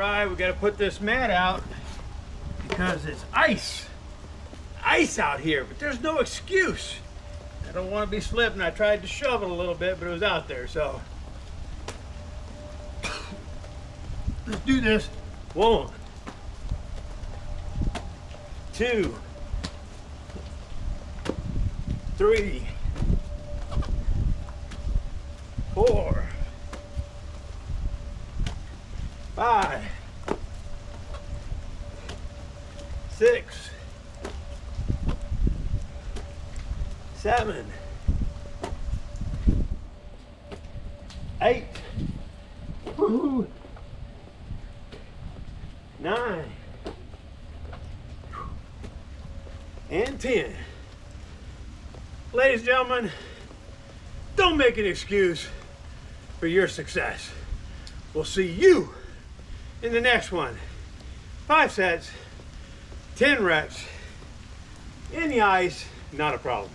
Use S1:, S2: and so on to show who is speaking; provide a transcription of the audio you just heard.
S1: dry. We got to put this mat out because it's ice out here, but there's no excuse. I don't want to be slipping. I tried to shove it a little bit, but it was out there, so let's do this. 1, 2, 3, 4, 5, 6, 7, 8, 9, and 10. Ladies and gentlemen, don't make an excuse for your success. We'll see you in the next one. 5 sets, 10 reps, in the ice, not a problem.